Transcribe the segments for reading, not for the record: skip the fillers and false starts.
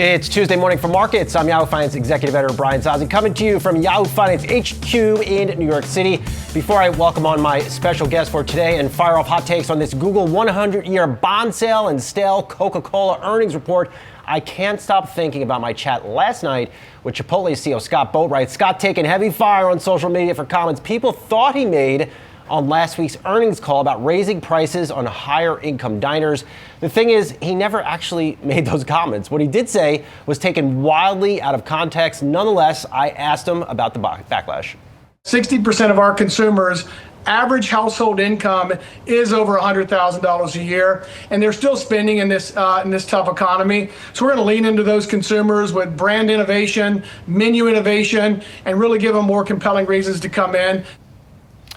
It's Tuesday morning for markets. I'm Yahoo Finance Executive Editor Brian Sozzi, coming to you from Yahoo Finance HQ in New York City. Before I welcome on my special guest for today and fire off hot takes on this Google 100-year bond sale and stale Coca-Cola earnings report, I can't stop thinking about my chat last night with Chipotle CEO Scott Boatwright. Scott taking heavy fire on social media for comments people thought he made on last week's earnings call about raising prices on higher income diners. The thing is, he never actually made those comments. What he did say was taken wildly out of context. Nonetheless, I asked him about the backlash. 60% of our consumers' average household income is over $100,000 a year, and they're still spending in this tough economy. So we're going to lean into those consumers with brand innovation, menu innovation, and really give them more compelling reasons to come in.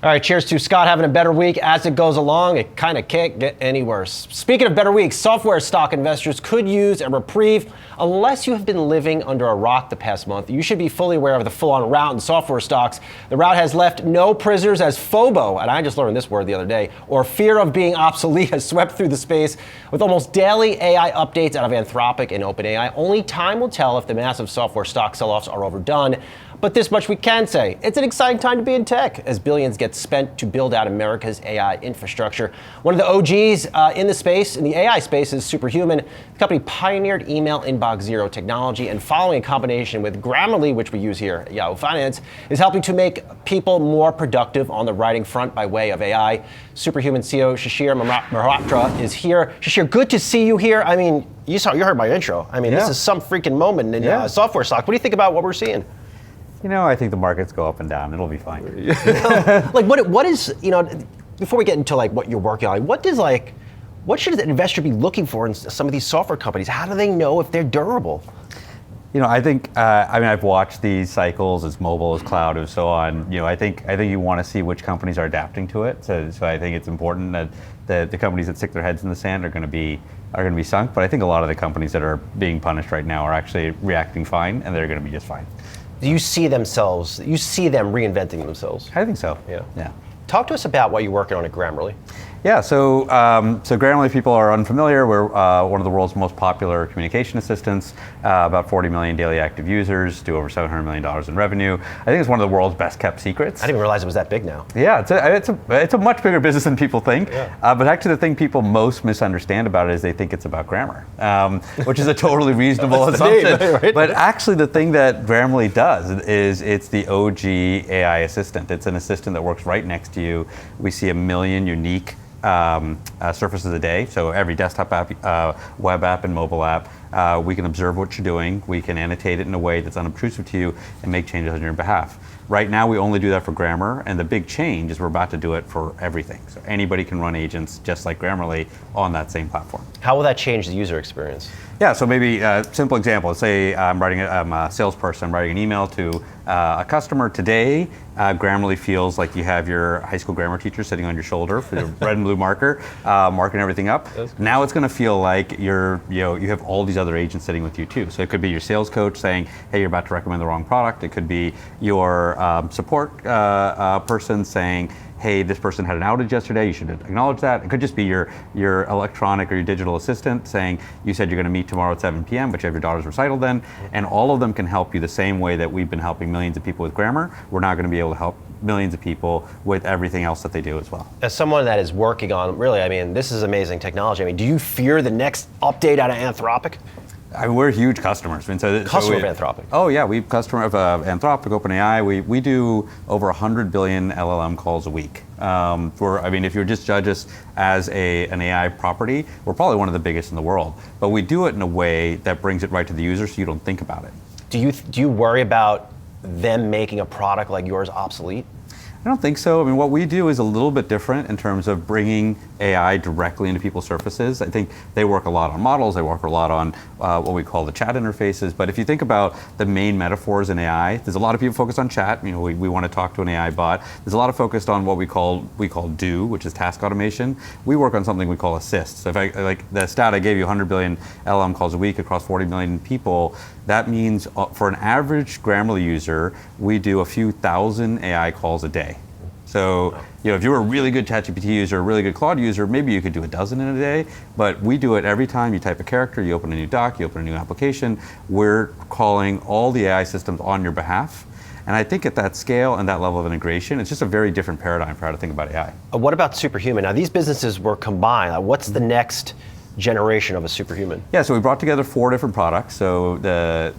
All right, cheers to Scott having a better week as it goes along. It kind of can't get any worse. Speaking of better weeks, software stock investors could use a reprieve. Unless you have been living under a rock the past month, you should be fully aware of the full-on rout in software stocks. The rout has left no prisoners as FOBO, and I just learned this word the other day, or fear of being obsolete, has swept through the space with almost daily AI updates out of Anthropic and OpenAI. Only time will tell if the massive software stock sell-offs are overdone. But this much we can say, it's an exciting time to be in tech as billions get spent to build out America's AI infrastructure. One of the OGs in the AI space is Superhuman. The company pioneered email inbox zero technology, and following a combination with Grammarly, which we use here at Yahoo Finance, is helping to make people more productive on the writing front by way of AI. Superhuman CEO Shishir Mehrotra is here. Shishir, good to see you here. I mean, you heard my intro. I mean, This is some freaking moment in software stock. What do you think about what we're seeing? You know, I think the markets go up and down. It'll be fine. Like, what is, before we get into like what you're working on, what should an investor be looking for in some of these software companies? How do they know if they're durable? You know, I think, I've watched these cycles as mobile, as cloud, and so on. You know, I think you want to see which companies are adapting to it. So I think it's important that the companies that stick their heads in the sand are going to be sunk. But I think a lot of the companies that are being punished right now are actually reacting fine, and they're going to be just fine. Do you see them reinventing themselves? I think so. Yeah. Talk to us about what you're working on at Grammarly. Yeah, so Grammarly, people are unfamiliar. We're one of the world's most popular communication assistants, about 40 million daily active users, do over $700 million in revenue. I think it's one of the world's best kept secrets. I didn't even realize it was that big now. Yeah, it's a much bigger business than people think. Yeah. But actually the thing people most misunderstand about it is they think it's about grammar, which is a totally reasonable assumption. Right? But actually the thing that Grammarly does is it's the OG AI assistant. It's an assistant that works right next to you. We see 1 million unique surfaces a day. So every desktop app, web app, and mobile app, we can observe what you're doing. We can annotate it in a way that's unobtrusive to you and make changes on your behalf. Right now, we only do that for grammar, and the big change is we're about to do it for everything. So anybody can run agents just like Grammarly on that same platform. How will that change the user experience? Yeah, so maybe a simple example. Let's say I'm a salesperson, I'm writing an email to a customer today. Grammarly feels like you have your high school grammar teacher sitting on your shoulder for your red and blue marker, marking everything up. Now it's going to feel like you have all these other agents sitting with you too. So it could be your sales coach saying, hey, you're about to recommend the wrong product. It could be your support person saying, hey, this person had an outage yesterday, you should acknowledge that. It could just be your electronic or your digital assistant saying, you said you're going to meet tomorrow at 7 p.m., but you have your daughter's recital then. And all of them can help you the same way that we've been helping millions of people with grammar. We're now going to be able to help millions of people with everything else that they do as well. As someone that is working on, this is amazing technology. Do you fear the next update out of Anthropic? I mean, we're huge customers. Customer of Anthropic. Oh yeah, we customer of Anthropic, OpenAI. We do over 100 billion LLM calls a week. If you just judge us as an AI property, we're probably one of the biggest in the world. But we do it in a way that brings it right to the user, so you don't think about it. Do you worry about them making a product like yours obsolete? I don't think so. I mean, what we do is a little bit different in terms of bringing AI directly into people's surfaces. I think they work a lot on models. They work a lot on what we call the chat interfaces. But if you think about the main metaphors in AI, there's a lot of people focused on chat. We want to talk to an AI bot. There's a lot of focused on what we call do, which is task automation. We work on something we call assist. So if like the stat I gave you, 100 billion LM calls a week across 40 million people, that means for an average Grammarly user, we do a few thousand AI calls a day. So, if you were a really good ChatGPT user, a really good Claude user, maybe you could do a dozen in a day, but we do it every time you type a character, you open a new doc, you open a new application, we're calling all the AI systems on your behalf. And I think at that scale and that level of integration, it's just a very different paradigm for how to think about AI. What about Superhuman? Now, these businesses were combined. What's the next generation of a Superhuman? Yeah, so we brought together 4 different products. So the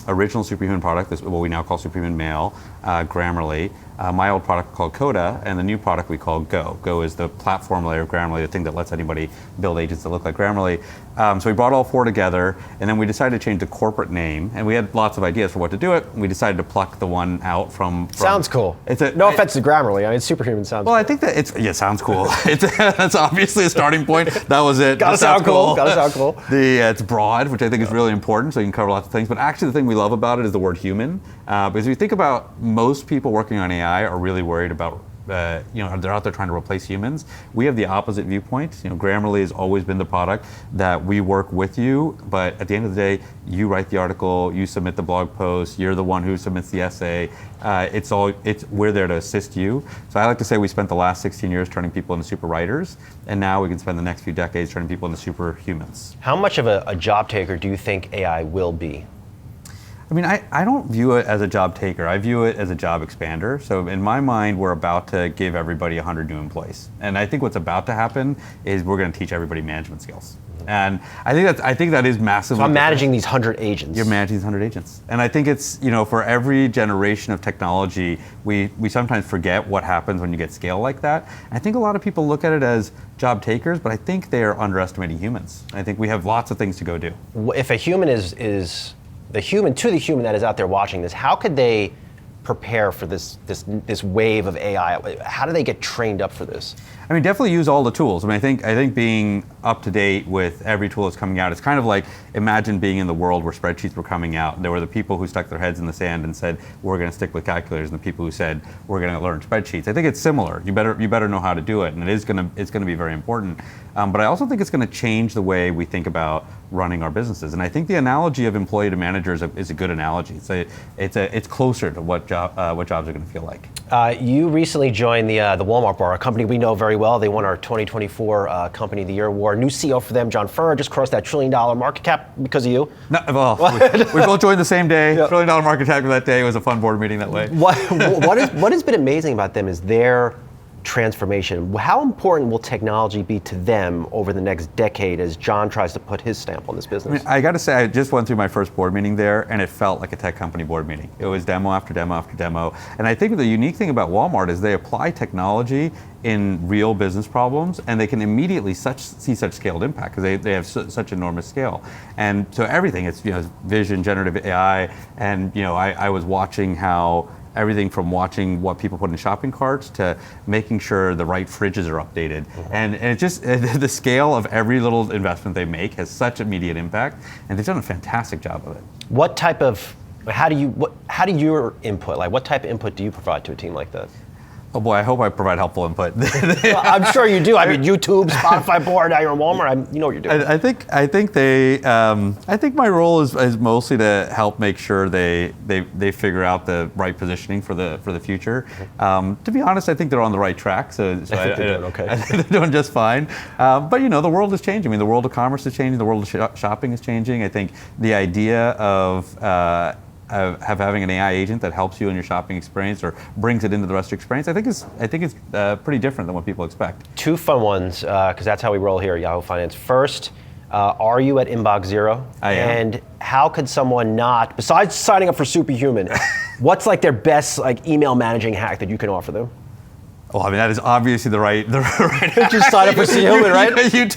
original Superhuman product is what we now call Superhuman Mail, Grammarly. My old product called Coda, and the new product we call Go. Go is the platform layer of Grammarly, the thing that lets anybody build agents that look like Grammarly. So we brought all 4 together, and then we decided to change the corporate name, and we had lots of ideas for what to do it. We decided to pluck the one out from Sounds cool. No offense to Grammarly. I mean, Superhuman sounds Well, cool. I think that it sounds cool. That's obviously a starting point. That was it. Gotta sound cool. Gotta sound cool. It's broad, which I think is really important, so you can cover lots of things. But actually, the thing we love about it is the word human. Because if you think about most people working on AI are really worried about, they're out there trying to replace humans. We have the opposite viewpoint. Grammarly has always been the product that we work with you, but at the end of the day, you write the article, you submit the blog post, you're the one who submits the essay. We're there to assist you. So I like to say we spent the last 16 years turning people into super writers, and now we can spend the next few decades turning people into superhumans. How much of a job taker do you think AI will be? I mean, I don't view it as a job taker. I view it as a job expander. So in my mind, we're about to give everybody 100 new employees. And I think what's about to happen is we're going to teach everybody management skills. And I think that is massively. So I'm managing these 100 agents. You're managing these 100 agents. And I think it's, for every generation of technology, we sometimes forget what happens when you get scale like that. And I think a lot of people look at it as job takers, but I think they are underestimating humans. I think we have lots of things to go do. If a human is the human to the human that is out there watching this, how could they prepare for this wave of AI? How do they get trained up for this? I mean, definitely use all the tools. I mean, I think being up to date with every tool that's coming out, it's kind of like, imagine being in the world where spreadsheets were coming out. There were the people who stuck their heads in the sand and said, we're going to stick with calculators, and the people who said, we're going to learn spreadsheets. I think it's similar. You better know how to do it, and it's going to be very important. But I also think it's going to change the way we think about running our businesses. And I think the analogy of employee to manager is a good analogy. It's closer to what jobs are going to feel like. You recently joined the Walmart Bar, a company we know very well. They won our 2024 Company of the Year award. New CEO for them, John Furrier, just crossed that $1 trillion market cap because of you. No, well, we both joined the same day. Yep. $1 trillion market cap that day. It was a fun board meeting that way. What has been amazing about them is their transformation. How important will technology be to them over the next decade as John tries to put his stamp on this business? I got to say, I just went through my first board meeting there, and it felt like a tech company board meeting. It was demo after demo after demo. And I think the unique thing about Walmart is they apply technology in real business problems, and they can immediately see such scaled impact because they have such enormous scale. And so everything, it's vision, generative AI, and I was watching how everything from watching what people put in shopping carts to making sure the right fridges are updated. Mm-hmm. And it just, the scale of every little investment they make has such immediate impact, and they've done a fantastic job of it. How do your input, like what type of input do you provide to a team like that? Oh boy, I hope I provide helpful input. Well, I'm sure you do. I mean, YouTube, Spotify board, now you're in Walmart. You know what you're doing. I think my role is mostly to help make sure they figure out the right positioning for the future. To be honest, I think they're on the right track. So I think they're doing okay. I think they're doing just fine. But the world is changing. I mean, the world of commerce is changing. The world of shopping is changing. I think the idea of having an AI agent that helps you in your shopping experience or brings it into the rest of your experience, I think it's pretty different than what people expect. Two fun ones, because that's how we roll here at Yahoo Finance. First, are you at inbox zero? I am. And how could someone not, besides signing up for Superhuman, what's like their best email managing hack that you can offer them? Well, I mean, that is obviously the right. Just sign up for Superhuman, right? You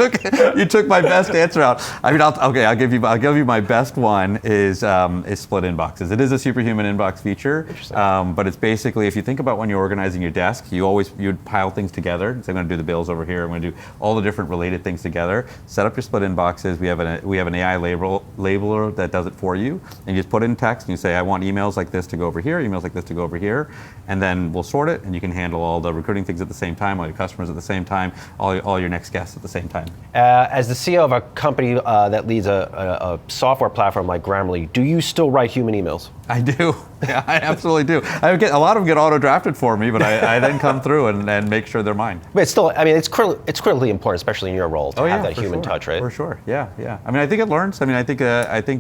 took my best answer out. I mean, I'll give you my best one is split inboxes. It is a Superhuman inbox feature, but it's basically, if you think about when you're organizing your desk, you'd pile things together. So I'm going to do the bills over here. I'm going to do all the different related things together. Set up your split inboxes. We have an AI labeler that does it for you, and you just put it in text and you say, I want emails like this to go over here, emails like this to go over here, and then we'll sort it, and you can handle all the recruiting things at the same time, all your customers at the same time, all your next guests at the same time. As the CEO of a company that leads a software platform like Grammarly, do you still write human emails? I do. Yeah, I absolutely do. A lot of them get auto-drafted for me, but I then come through and make sure they're mine. But it's still, I mean, it's critically important, especially in your role, to have that human touch, right? For sure, yeah. I mean, I think it learns. I mean, I think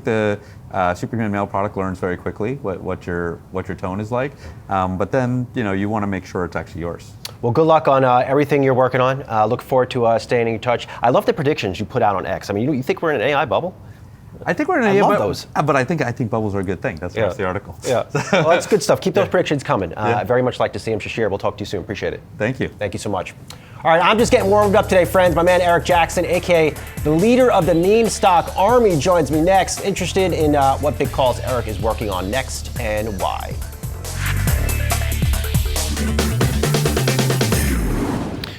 the Superhuman mail product learns very quickly what your tone is like. But then, you want to make sure it's actually yours. Well, good luck on everything you're working on. Look forward to staying in touch. I love the predictions you put out on X. I mean, you think we're in an AI bubble? I think we're in an I AI love bubble. those. But I think bubbles are a good thing. That's the article. Yeah. Well, that's good stuff. Keep those predictions coming. I very much like to see them. Shishir, we'll talk to you soon. Appreciate it. Thank you. Thank you so much. All right, I'm just getting warmed up today, friends. My man Eric Jackson, aka the leader of the meme stock army, joins me next. Interested in what big calls Eric is working on next and why.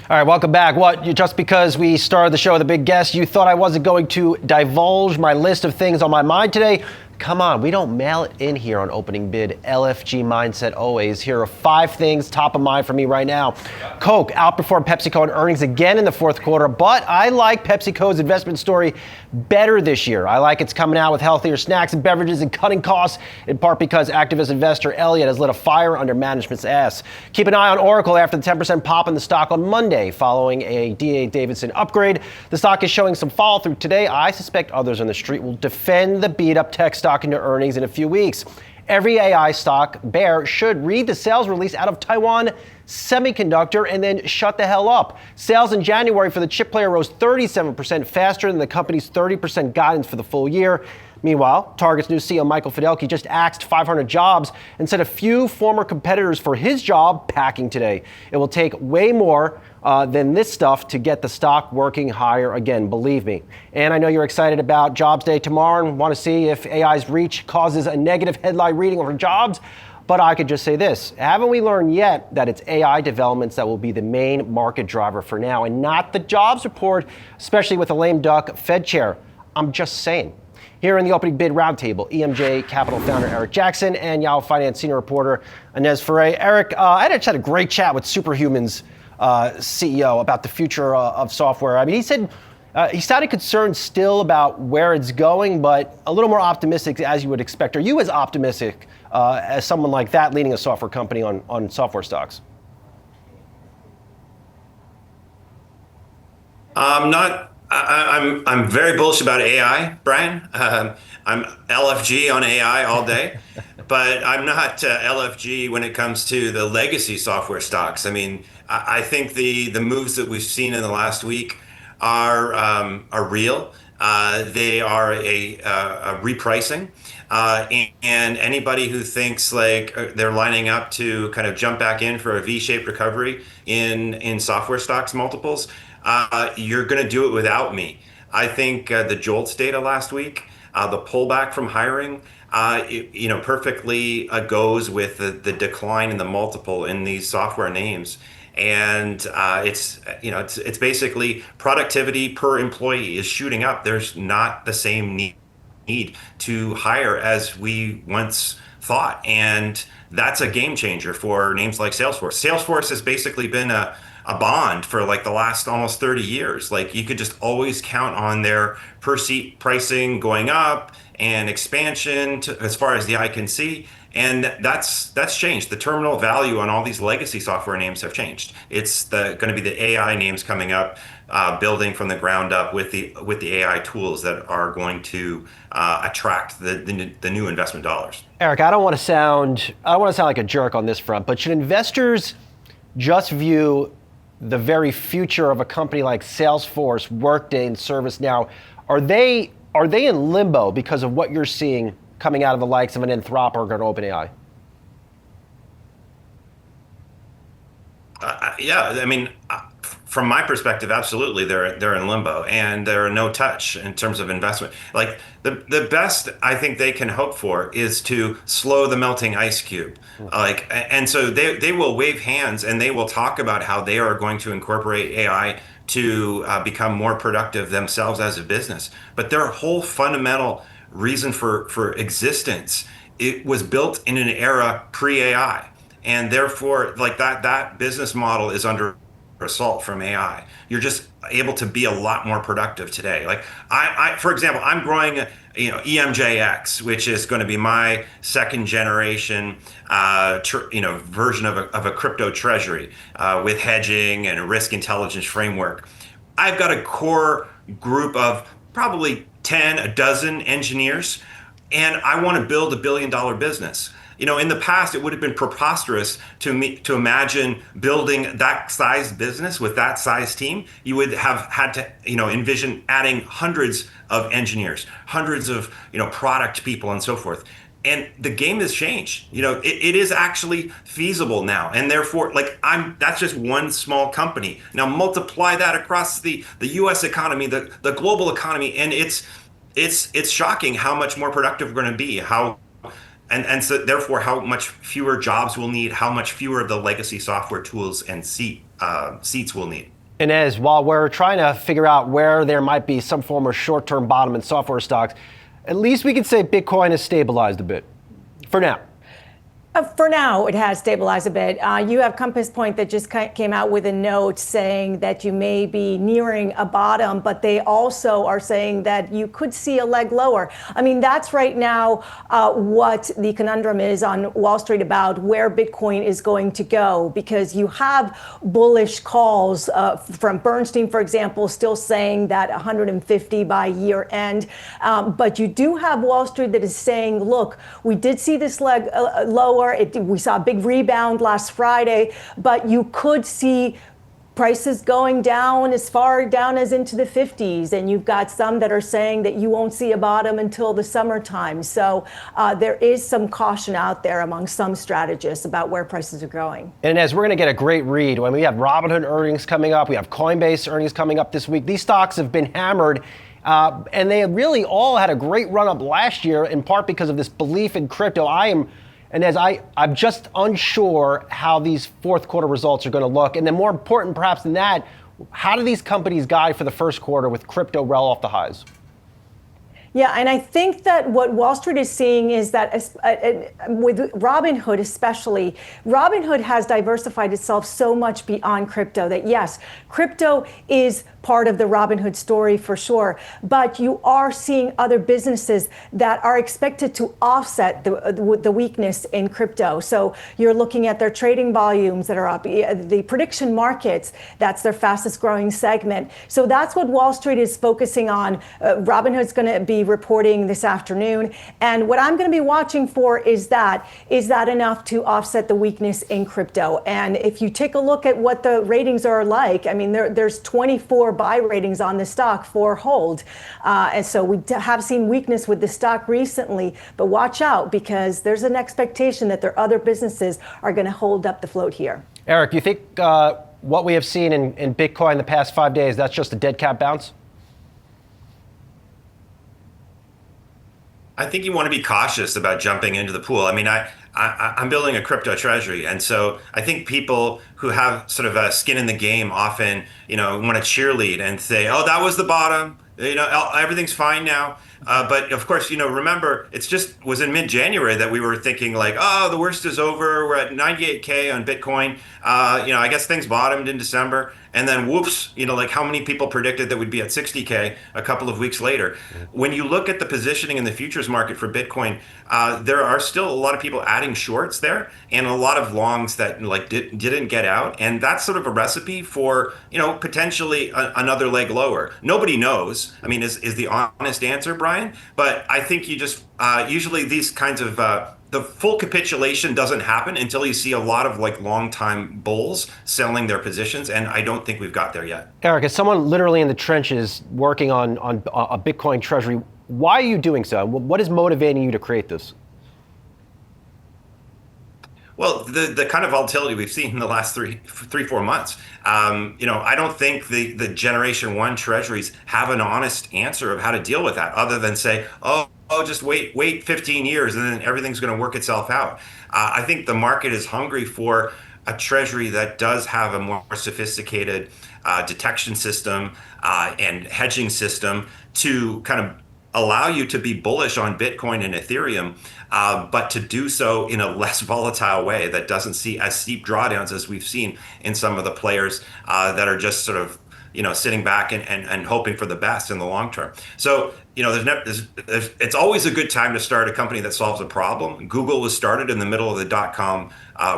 All right, welcome back. Just because we started the show with a big guest, you thought I wasn't going to divulge my list of things on my mind today? Come on, we don't mail it in here on opening bid. LFG mindset always. Here are 5 things top of mind for me right now. Coke outperformed PepsiCo in earnings again in the fourth quarter, but I like PepsiCo's investment story better this year. I like it's coming out with healthier snacks and beverages and cutting costs, in part because activist investor Elliott has lit a fire under management's ass. Keep an eye on Oracle after the 10% pop in the stock on Monday following a D.A. Davidson upgrade. The stock is showing some follow through today. I suspect others on the street will defend the beat up tech stock into earnings in a few weeks. Every AI stock bear should read the sales release out of Taiwan Semiconductor and then shut the hell up. Sales in January for the chip player rose 37% faster than the company's 30% guidance for the full year. Meanwhile, Target's new CEO Michael Fidelki just axed 500 jobs and said a few former competitors for his job packing today. It will take way more than this stuff to get the stock working higher again, believe me. And I know you're excited about Jobs Day tomorrow and want to see if AI's reach causes a negative headline reading over jobs. But I could just say this, haven't we learned yet that it's AI developments that will be the main market driver for now and not the jobs report, especially with a lame duck Fed chair? I'm just saying. Here in the opening bid roundtable, EMJ Capital founder Eric Jackson and Yahoo Finance senior reporter Inez Ferre. Eric, I just had a great chat with Superhuman's CEO about the future of software. I mean, he said he sounded concerned still about where it's going, but a little more optimistic as you would expect. Are you as optimistic as someone like that leading a software company on software stocks? I'm very bullish about AI, Brian. I'm LFG on AI all day, but I'm not LFG when it comes to the legacy software stocks. I mean, I think the moves that we've seen in the last week are real. They are a repricing, and anybody who thinks like they're lining up to kind of jump back in for a V-shaped recovery in software stocks multiples, you're going to do it without me. I think the JOLTS data last week, the pullback from hiring, perfectly goes with the decline in the multiple in these software names. And it's basically productivity per employee is shooting up. There's not the same need to hire as we once thought, and that's a game changer for names like Salesforce. Salesforce has basically been a bond for like the last almost 30 years. Like you could just always count on their per seat pricing going up and expansion as far as the eye can see. And that's changed. The terminal value on all these legacy software names have changed. It's going to be the AI names coming up, building from the ground up with the AI tools that are going to attract the new investment dollars. Eric, I don't want to sound like a jerk on this front, but should investors just view the very future of a company like Salesforce, Workday, and ServiceNow? Are they in limbo because of what you're seeing coming out of the likes of an Anthropic or an OpenAI? Yeah, I mean, from my perspective, absolutely, they're in limbo and they're no touch in terms of investment. Like the best I think they can hope for is to slow the melting ice cube. And so they will wave hands and they will talk about how they are going to incorporate AI to become more productive themselves as a business. But their whole fundamental reason for existence, it was built in an era pre-AI. And therefore, like that business model is under assault from AI. You're just able to be a lot more productive today. Like for example, I'm growing, EMJX, which is going to be my second generation, version of a crypto treasury with hedging and a risk intelligence framework. I've got a core group of probably a dozen engineers, and I want to build $1 billion business. In the past, it would have been preposterous to imagine building that size business with that size team. You would have had to, envision adding hundreds of engineers, hundreds of, product people, and so forth. And the game has changed. It is actually feasible now, and therefore, that's just one small company. Now multiply that across the U.S. economy, the global economy, and it's shocking how much more productive we're going to be. And so therefore, how much fewer jobs we'll need, how much fewer of the legacy software tools and seats we'll need. Inez, while we're trying to figure out where there might be some form of short-term bottom in software stocks, at least we can say Bitcoin has stabilized a bit for now. For now, it has stabilized a bit. You have Compass Point that just came out with a note saying that you may be nearing a bottom, but they also are saying that you could see a leg lower. I mean, that's right now what the conundrum is on Wall Street about where Bitcoin is going to go, because you have bullish calls from Bernstein, for example, still saying that 150 by year end. But you do have Wall Street that is saying, look, we did see this leg lower. We saw a big rebound last Friday, but you could see prices going down as far down as into the 50s. And you've got some that are saying that you won't see a bottom until the summertime. So there is some caution out there among some strategists about where prices are going. And as we're going to get a great read when we have Robinhood earnings coming up, we have Coinbase earnings coming up this week. These stocks have been hammered. And they really all had a great run up last year, in part because of this belief in crypto. I'm just unsure how these fourth quarter results are going to look. And then more important perhaps than that, how do these companies guide for the first quarter with crypto well off the highs? Yeah, and I think that what Wall Street is seeing is that with Robinhood especially, Robinhood has diversified itself so much beyond crypto that yes, crypto is part of the Robinhood story for sure, but you are seeing other businesses that are expected to offset the weakness in crypto. So you're looking at their trading volumes that are up, the prediction markets, that's their fastest growing segment. So that's what Wall Street is focusing on. Robinhood's going to be reporting this afternoon. And what I'm going to be watching for is that enough to offset the weakness in crypto? And if you take a look at what the ratings are like, I mean, there's 24 buy ratings on the stock for hold. And so we have seen weakness with the stock recently, but watch out because there's an expectation that their other businesses are going to hold up the float here. Eric, you think what we have seen in Bitcoin the past 5 days, that's just a dead cat bounce? I think you want to be cautious about jumping into the pool. I mean, I'm building a crypto treasury, and so I think people who have sort of a skin in the game often, want to cheerlead and say, "Oh, that was the bottom. Everything's fine now." But of course, remember, was in mid-January that we were thinking like, "Oh, the worst is over. We're at 98K on Bitcoin. I guess things bottomed in December." And then whoops, like how many people predicted that we'd be at 60K a couple of weeks later. When you look at the positioning in the futures market for Bitcoin, there are still a lot of people adding shorts there and a lot of longs that didn't get out. And that's sort of a recipe for, potentially another leg lower. Nobody knows, I mean, is the honest answer, Brian. But I think you just, usually these kinds of, the full capitulation doesn't happen until you see a lot of long-time bulls selling their positions, and I don't think we've got there yet. Eric, as someone literally in the trenches working on a Bitcoin treasury, why are you doing so? What is motivating you to create this? Well, the kind of volatility we've seen in the last 4 months. I don't think the Generation 1 treasuries have an honest answer of how to deal with that, other than say, oh, just wait 15 years and then everything's going to work itself out. I think the market is hungry for a treasury that does have a more sophisticated detection system and hedging system to kind of allow you to be bullish on Bitcoin and Ethereum, but to do so in a less volatile way that doesn't see as steep drawdowns as we've seen in some of the players that are just sort of sitting back and hoping for the best in the long term. So it's always a good time to start a company that solves a problem. Google was started in the middle of the dot-com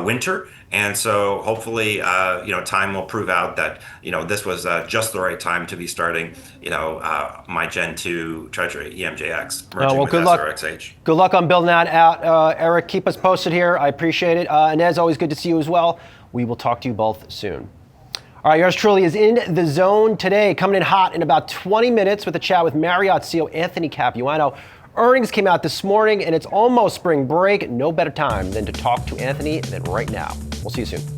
winter, and so hopefully time will prove out that this was just the right time to be starting my Gen 2 treasury, EMJX, merging with good luck. SRXH. Good luck on building that out, Eric. Keep us posted here. I appreciate it. And as always, good to see you as well. We will talk to you both soon. All right, yours truly is in the zone today, coming in hot in about 20 minutes with a chat with Marriott CEO Anthony Capuano. Earnings came out this morning, and it's almost spring break. No better time than to talk to Anthony than right now. We'll see you soon.